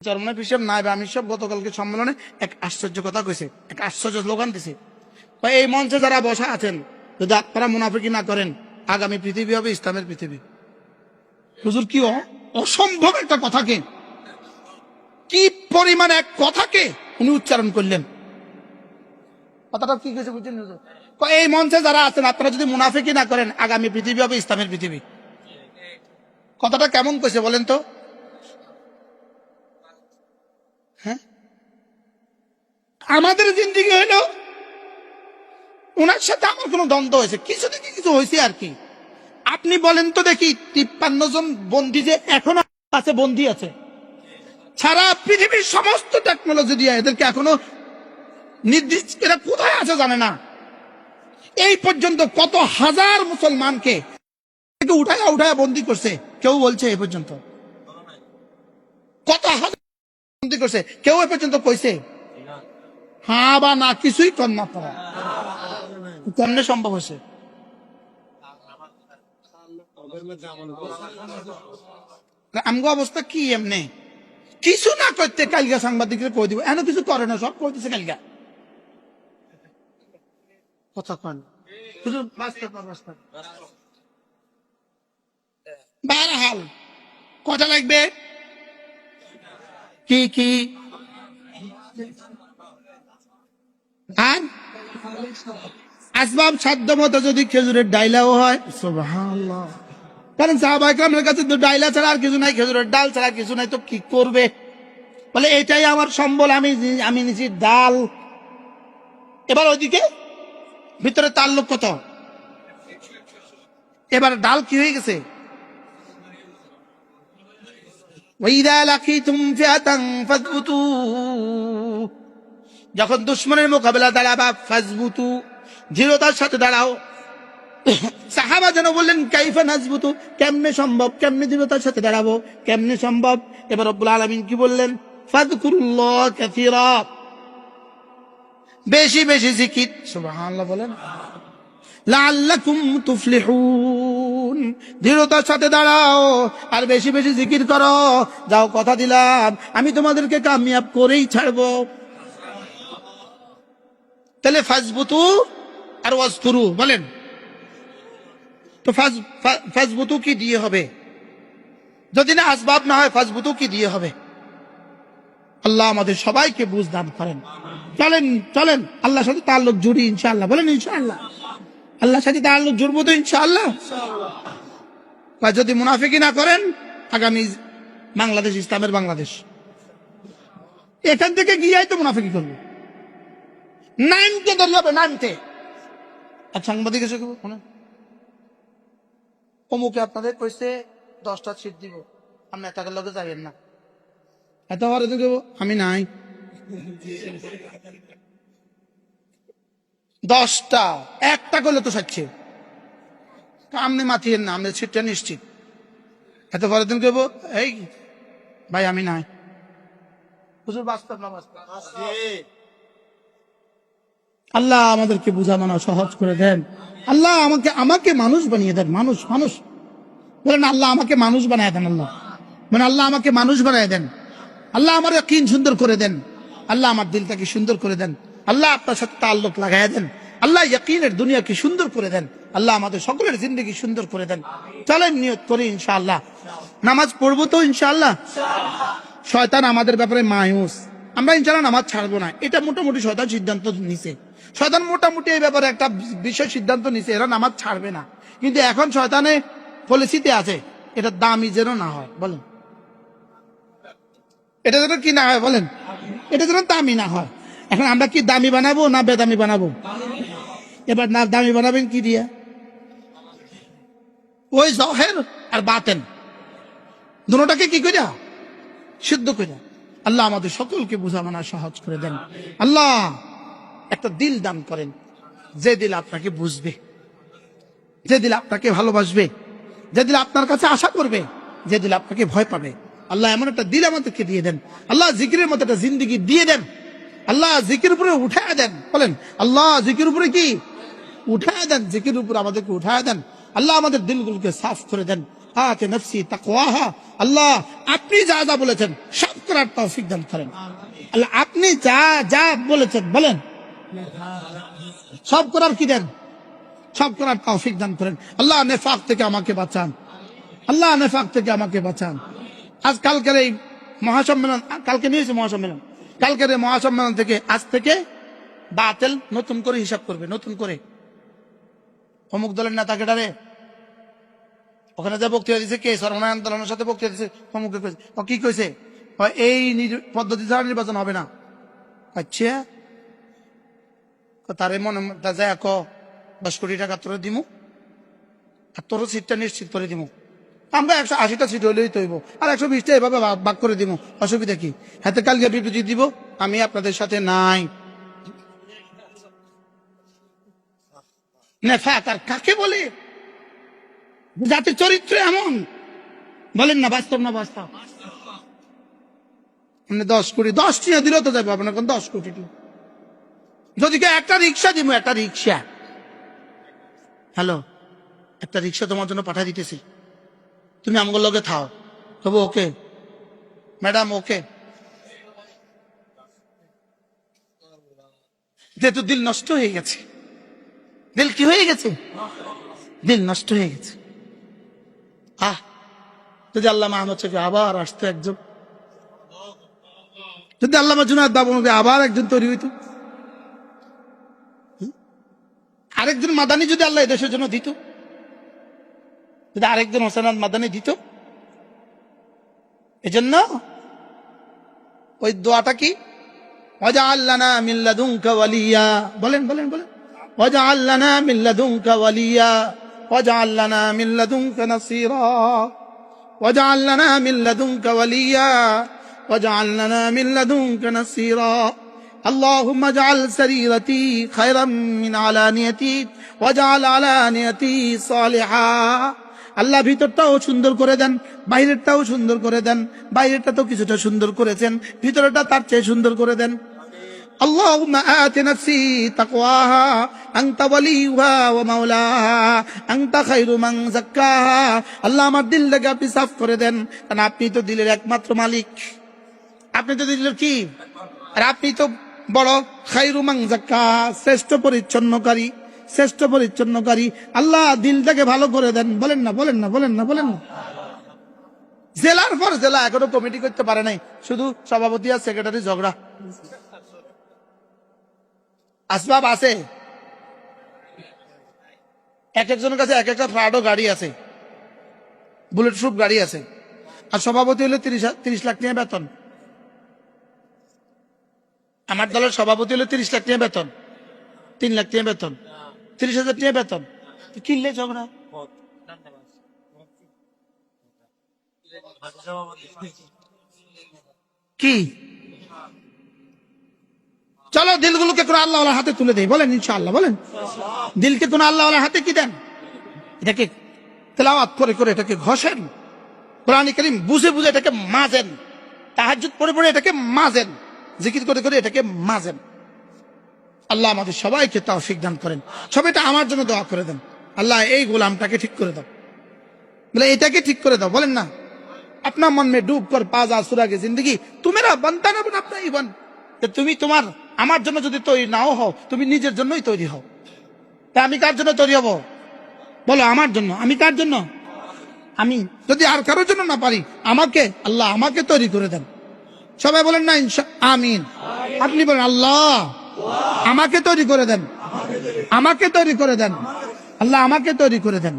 চরমনাই পীর সাহেব নায়েবে আমির সাহেব গতকালকে সম্মেলনে এক আশ্চর্য কথা কইছে, এক আশ্চর্য স্লোগান দিছে। এই মঞ্চে যারা বসা আছেন, যদি আপনারা মুনাফিকি না করেন, আগামী পৃথিবী হবে ইসলামের পৃথিবী। হুজুর কি অসম্ভব একটা কথাকে, কি পরিমাণ এক কথাকে উনি উচ্চারণ করলেন। কথাটা কি কইছে বুঝছেন হুজুর? এই মঞ্চে যারা আছেন, আপনারা যদি মুনাফিকি না করেন, আগামী পৃথিবী হবে ইসলামের পৃথিবী। কথাটা কেমন কইছে বলেন তো? হ্যাঁ, আমাদের জিন্দিগি হইল, ওনার সাথে আমার কোনো দ্বন্দ্ব হয়েছে, কিছু থেকে কিছু হয়েছে আর কি। আপনি বলেন তো দেখি, 53 জন বন্দী যে এখনো আছে, বন্দী আছে, সারা পৃথিবীর সমস্ত টেকনোলজি দিয়ে এদেরকে এখনো নির্দিষ্ট এরা কোথায় আছে জানে না। এই পর্যন্ত কত হাজার মুসলমানকে উঠায়া উঠায়া বন্দী করছে, কেউ বলছে এই পর্যন্ত কত হাজার বন্দী করছে, কেউ এ পর্যন্ত কইছে হ্যাঁ বা না, কিছুই কর না। তারা কেমনে সম্ভব হয়েছে? আমগো অবস্থা কি এমনি, কিছু না করতে কালগা সাংবাদিকরা কই দিব, এন কিছু করে না, সব কইতেছে কালগা। কথা কন বারহাল কথা লাগবে কি কি আর আসবাব সাধ্য মতো যদি খেজুরের ডাইলাও হয়, সুবহানাল্লাহ। কারণ সাহাবায়ে কেরামের কাছে তো ডাইলা ছাড়া আর কিছু নাই, খেজুরের ডাল ছাড়া কিছু নাই, তো কি করবে? বলে এটাই আমার সম্বল, আমি নিছি ডাল। এবার ওইদিকে ভিতরে তার লোক কত, এবার ডাল কি হয়ে গেছে? ওয়াইদা লাকিতুম ফিআতান ফাসবুতু, যখন দুশমনের মোকাবেলা দাঁড়াবা, ফাসবুতু, দৃঢ়তার সাথে দাঁড়াও। সাহাবা যেন বললেন কাইফা নাসবুতু, কেমনে সম্ভব, কেমনে দৃঢ়তার সাথে দাঁড়াবো, কেমনে সম্ভব? এবার রব্বুল আলামিন কি বললেন? ফাযকুরুল্লাহ কাসীরা, বেশি বেশি জিকির, সুবহানাল্লাহ বলেন, লাআল্লাকুম তুফলিহুন, দৃঢ়তার সাথে দাঁড়াও আর বেশি বেশি জিকির করো। যাও, কথা দিলাম আমি তোমাদেরকে কামিয়াব করেই ছাড়বো। তাহলে ফাজবুতু আর ওয়াজকুরু বলেন তো, ফাজবুতু কি দিয়ে হবে? যদি না আসবাব না হয়, ফাজবুতু কি দিয়ে হবে? আল্লাহ আমাদের সবাইকে বুঝ দান করেন। চলেন চলেন আল্লাহর সাথে তাআল্লুক জুড়ি ইনশাআল্লাহ, বলেন ইনশাআল্লাহ। আল্লাহর সাথে তাআল্লুক জুড়বো তো ইনশাআল্লাহ। বা যদি মুনাফিকি না করেন, আগামী বাংলাদেশ ইসলামের বাংলাদেশ, এখান থেকে গিয়েই তো মুনাফিকি করবে। নাইনতে ধরলে হবে, নাইনতে। আর সাংবাদিক এসে অমুকে আপনাদের কইছে 10টা সিট দিব, আপনি টাকার লগে যাবেন না, এত হরে তো দেবো আমি নাই। 10টা একটা করলে তো সাচ্ছে, আপনি মাতিয়েন না, আমাদের সিটটা নিশ্চিত। এত পরের দিন কেবো এই ভাই আমি নাই। হুজুর বাস্তব না বাস্তব? আল্লাহ আমাদেরকে বুঝা মানা সহজ করে দেন। আল্লাহ আমাকে মানুষ বানিয়ে দেন, মানুষ মানুষ বলেন, আল্লাহ আমাকে মানুষ বানিয়ে দেন। আল্লাহ মানে আল্লাহ আমাকে মানুষ বানিয়ে দেন। আল্লাহ আমার ইয়াকিন সুন্দর করে দেন। আল্লাহ আমার দিলটাকে সুন্দর করে দেন। আল্লাহ আপনার সাথে তাআল্লুক লাগাইয়া দেন। আল্লাহ ইয়াকিনের দুনিয়াকে সুন্দর করে দেন। আল্লাহ আমাদের সকলের জিন্দেগি সুন্দর করে দেন। চলেন নিয়ত করি ইনশাআল্লাহ, নামাজ পড়বো তো ইনশাআল্লাহ। শয়তান আমাদের ব্যাপারে মায়ুস, আমরা ইনশাআল্লাহ নামাজ ছাড়বো না, এটা মোটামুটি শয়তান সিদ্ধান্ত নিছে। শয়তান মোটামুটি এই ব্যাপারে একটা বিষয় সিদ্ধান্ত নিছে, এরা নামাজ ছাড়বে না। কিন্তু এখন শয়তানে পলিসিতে আছে, এটা দামি যেন না হয়, বলেন এটা যেন কি না হয়, বলেন এটা যেন দামি না হয়। এখন আমরা কি দামি বানাবো না বেদামি বানাবো? এবার না দামি বানাবেন কি দিয়া? ওই জহের আর বাতেন দুটোটাকে কি কইরা সিদ্ধ কইরা। আল্লাহ আমাদের সকলকে বুঝা মানা সহজ করে দেন। আল্লাহ একটা দিল দান করেন, যে দিল আপনাকে বুঝবে, যে দিল আপনাকে ভালোবাসবে, যে দিল আপনার কাছে আশা করবে, যে দিল আপনাকে ভয় পাবে। আল্লাহ এমন একটা দিল আমাদেরকে দিয়ে দেন। আল্লাহ জিকিরের মতো একটা জিন্দগি দিয়ে দেন। আল্লাহ জিকির উপরে উঠায় দেন, বলেন আল্লাহ জিকির উপরে কি উঠায় দেন, জিকির উপরে আমাদেরকে উঠায় দেন। আল্লাহ আমাদের দিলগুলোকে সাফ করে দেন। আতি নাফসি তাকওয়াহা। আল্লাহ আপনি যা যা বলেছেন সব করার তৌফিক দান করেন। আল্লাহ আপনি যা যা বলেছেন বলেন সব করার কি দেন, সব করার তৌফিক দান করেন। আল্লাহ নেফাক থেকে আমাকে বাঁচান, আল্লাহ নেফাক থেকে আমাকে বাঁচান। আজ কালকের এই মহাসম্মেলন, কালকে নিয়েছে মহাসম্মেলন, কালকের এই মহাসম্মেলন থেকে আজ থেকে বাতিল নতুন করে হিসাব করবে, নতুন করে অমুক দলের নেতাকে ডারে ওখানে যে বক্তৃতা দিচ্ছে কে সর্বনয় আন্দোলনের সাথে বক্তৃতা দিচ্ছে অমুকে কইছে, ও কি কইছে এই পদ্ধতি ছাড়া নির্বাচন হবে না। আচ্ছা তারে মনে যায় 10 কোটি টাকা তোরে দিমু আর তোর সিটটা নিশ্চিত করে দিমু, আমরা 180টা সিট হইলেই তৈব আর 120টা এভাবে ভাগ করে দিব, অসুবিধা কি? হাতে কালকে বিবৃতি দিব আমি আপনাদের সাথে নাই। নেফাক আর কাকে বলে? জাতির চরিত্র এমন, বলেন না বাস্তব না বাস্তব? 10 কোটি 10 টিয়া দিলেও তো যাবে আপনার 10 কোটি। যদি একটা রিক্সা দিব, একটা রিক্সা, হ্যালো একটা রিক্সা তোমার জন্য পাঠা দিতেছি, তুমি আমার লগে থাও, তবে ওকে ম্যাডাম ওকে, যেহেতু দিল নষ্ট হয়ে গেছে, দিল কি হয়ে গেছে, দিল নষ্ট হয়ে গেছে। যদি আল্লামা আহমদ শফী আবার আসতো একজন, যদি আল্লামা জুনায়েদ বাবুকে আবার একজন তৈরি হইতো, আরেকজন মাদানী যদি আল্লাহ এদেশের জন্য দিত, যদি আরেকজন হোসেন মাদানী দিত, এজন্য ওই দোয়াটা কি, ওয়াজআল লানা মিন লাদুনকা ওয়ালিয়া, বলেন বলেন বলেন, ওয়াজআল লানা মিন লাদুনকা ওয়ালিয়া ওয়াজআল লানা মিন লাদুনকা নাসীরা ওয়াজআল লানা মিন লাদুনকা ওয়ালিয়া ওয়াজআল লানা মিন লাদুনকা নাসীরা। اللهم اجعل سريرتي خيرا من علانيتي واجعل علانيتي صالحا। আল্লাহ ভিতরটাও সুন্দর করে দেন, বাইরেরটাও সুন্দর করে দেন, বাইরেরটা তো কিছুটা সুন্দর করেছেন, ভিতরটা তার চেয়ে সুন্দর করে দেন। আল্লাহুম্মা আতি নাফসি তাকওয়াহা আনতা ওয়ালিয়ুহা ওয়া মাওলাহা আনতা খায়রু মান যাক্কাহা। আল্লাহ আমার দিলটাকে আপনি সাফ করে দেন, কারণ আপনি তো দিলের একমাত্র মালিক, আপনি তো দিলের কি, আর আপনি তো বড় খায়রু মান যাক্কাহা, শ্রেষ্ঠ পরিচ্ছন্নকারী, শ্রেষ্ঠ পরিচ্ছন্নকারী। আল্লাহ দিলটাকে ভালো করে দেন, বলেন না বলেন না বলেন না বলেন না। জেলার পর জেলা এখনো কমিটি করতে পারে নাই, শুধু সভাপতি আর সেক্রেটারি ঝগড়া। আসবাব আছে, এক একজনের কাছে এক একটা ফ্রাডো গাড়ি আছে, বুলেট প্রুফ গাড়ি আছে, আর সভাপতি হলে 30 লাখ টাকা বেতন। আমার দলের সভাপতি হলে 30 লাখ টাকা বেতন, 3 লাখ টাকা বেতন, 30,000 টাকা বেতন, কিনলে ঝগড়া। কি চলো দিলগুলোকে কোন আল্লাহর হাতে তুলে দেই, বলেন ইনশাআল্লাহ, বলেন দিলকে কোন আল্লাহর হাতে কি দেন, এটাকে তেলাওয়াত করে করে এটাকে ঘষেন, কোরআন কারীম বুঝে বুঝে এটাকে মাজেন, তাহাজ্জুদ পড়ে পড়ে এটাকে মাজেন, জিকির করে করে এটাকে মাজেন। আল্লাহ আমাদের সবাইকে তৌফিক দান করেন। সবাইটা আমার জন্য দোয়া করে দেন, আল্লাহ এই গোলামটাকে ঠিক করে দাও, বলে এটাকে ঠিক করে দাও, বলেন না अपना मन में डूब कर पाजा सुरा की जिंदगी तू मेरा बनता ना बन अपना ही बन। তুমি তোমার আমার জন্য যদি তৈরি নাও হও, তুমি নিজের জন্যই তৈরি হও। তা আমি কার জন্য তৈরি হব, বলো আমার জন্য। আমি কার জন্য, আমি যদি আর কারোর জন্য না পারি, আমাকে আল্লাহ আমাকে তৈরি করে দেন। সবাই বলেন না আমিন। আপনি বলেন আল্লাহ আমাকে তৈরি করে দেন, আমাকে তৈরি করে দেন, আল্লাহ আমাকে তৈরি করে দেন।